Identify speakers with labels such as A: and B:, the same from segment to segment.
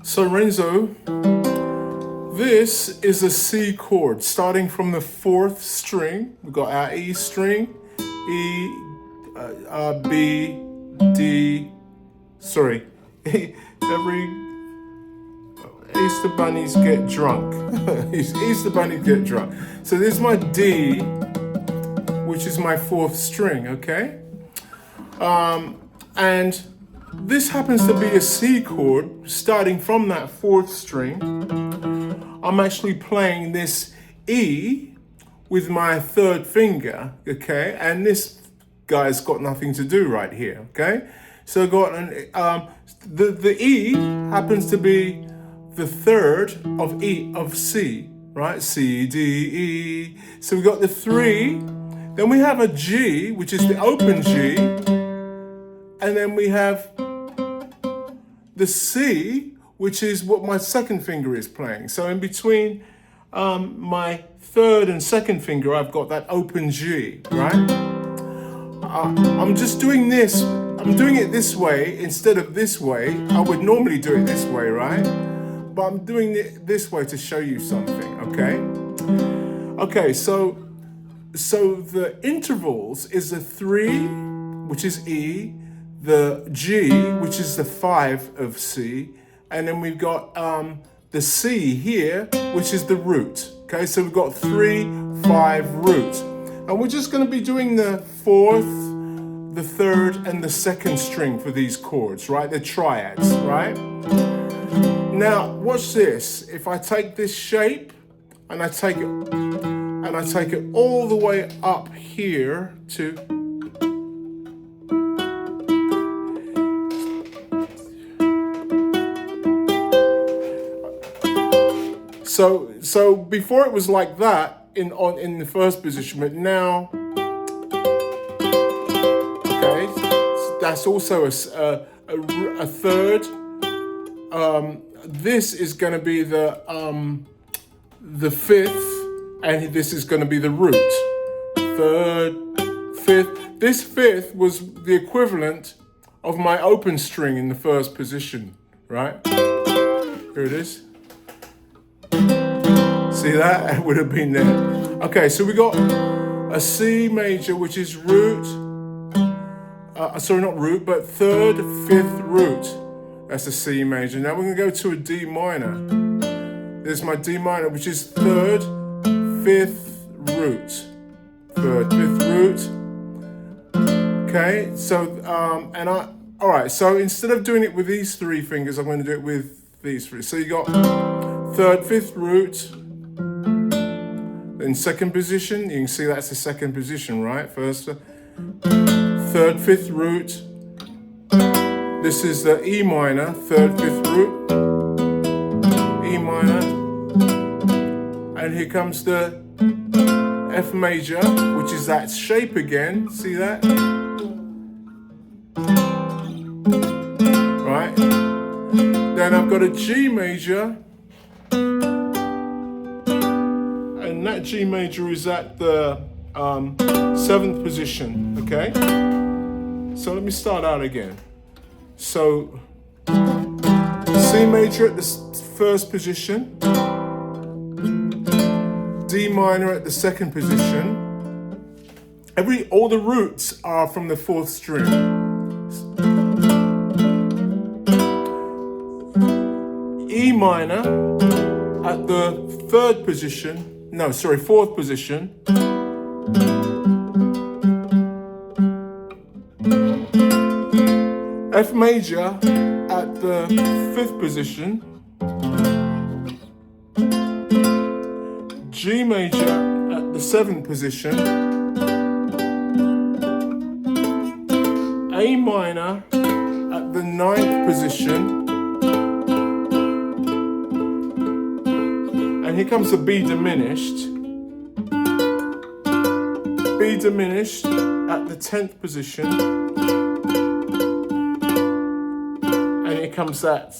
A: So Renzo, this is a C chord starting from the 4th string. We've got our E string, E, B, D, sorry, every Easter bunnies get drunk. Easter bunnies get drunk. So this is my D, which is my 4th string, okay? And this happens to be a C chord starting from that 4th string. I'm actually playing this E with my 3rd finger, okay? And this guy's got nothing to do right here, okay? So I've got the E happens to be the 3rd of C, right? C, D, E. So we've got the 3. Then we have a G, which is the open G. And then we have the C, which is what my 2nd finger is playing. So in between my 3rd and 2nd finger, I've got that open G, right? I'm just doing this. I'm doing it this way instead of this way. I would normally do it this way, right? But I'm doing it this way to show you something, okay? Okay, so the intervals is the 3, which is E, the G, which is the 5 of C, and then we've got the C here, which is the root. Okay, so we've got 3, 5 root. And we're just going to be doing the 4th, the 3rd, and the 2nd string for these chords, right? The triads, right? Now, watch this. If I take this shape and I take it all the way up here to So before it was like that in the 1st position, but now, okay, that's also a 3rd. This is going to be the 5th, and this is going to be the root. 3rd, 5th. This 5th was the equivalent of my open string in the 1st position, right? Here it is. See that? It would have been there. Okay, so we got a C major, which is root. Sorry, not root, but 3rd, 5th root. That's a C major. Now we're going to go to a D minor. There's my D minor, which is 3rd, 5th root. 3rd, 5th root. Okay, so, all right, so instead of doing it with these 3 fingers, I'm going to do it with these 3. So you got 3rd, 5th root. In 2nd position, you can see that's the 2nd position, right? 1st, 3rd, 5th root. This is the E minor, 3rd, 5th root. E minor. And here comes the F major, which is that shape again. See that? Right? Then I've got a G major. And that G major is at the 7th position, okay? So let me start out again. So C major at the 1st position, D minor at the 2nd position. All the roots are from the 4th string. E minor at the 3rd position. No, sorry, 4th position. F major at the 5th position. G major at the 7th position. A minor at the 9th position. And here comes the B diminished. B diminished at the 10th position. And here comes that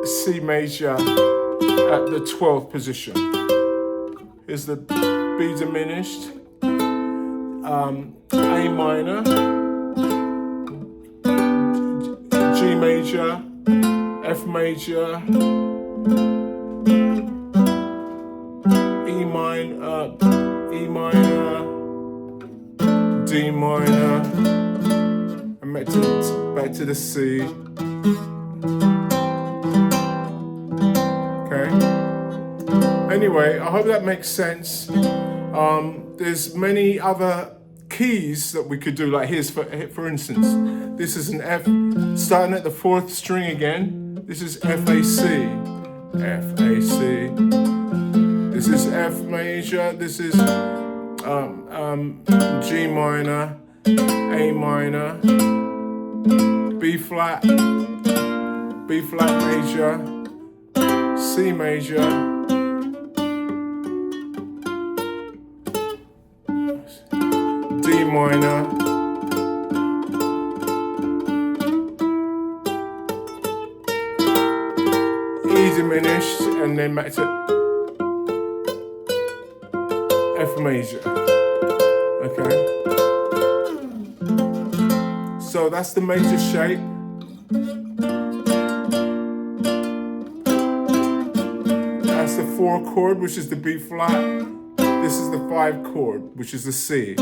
A: C major at the 12th position. Here's the B diminished, A minor, D major, F major, E minor, D minor, and back to the C. Okay. Anyway, I hope that makes sense. There's many other keys that we could do, like here's for instance, this is an F, starting at the 4th string again. This is F A C, F A C. This is F major. This is G minor, A minor, B flat major, C major, D minor, E diminished, and then back to F major. Okay. So that's the major shape. That's the 4 chord, which is the B flat. This is the 5 chord, which is the C.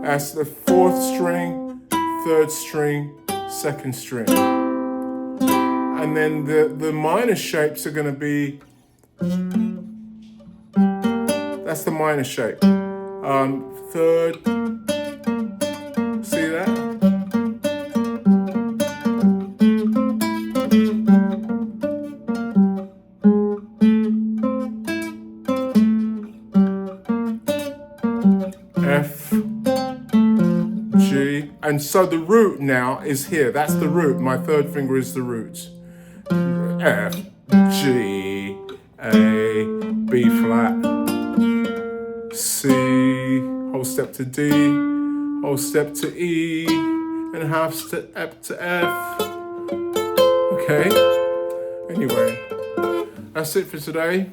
A: That's the 4th string, 3rd string, 2nd string. And then the minor shapes are going to be, that's the minor shape. 3rd, see that? F, G, and so the root now is here. That's the root. My 3rd finger is the root. F, G, A, B flat, C, whole step to D, whole step to E, and half step up to F. Okay? Anyway, that's it for today.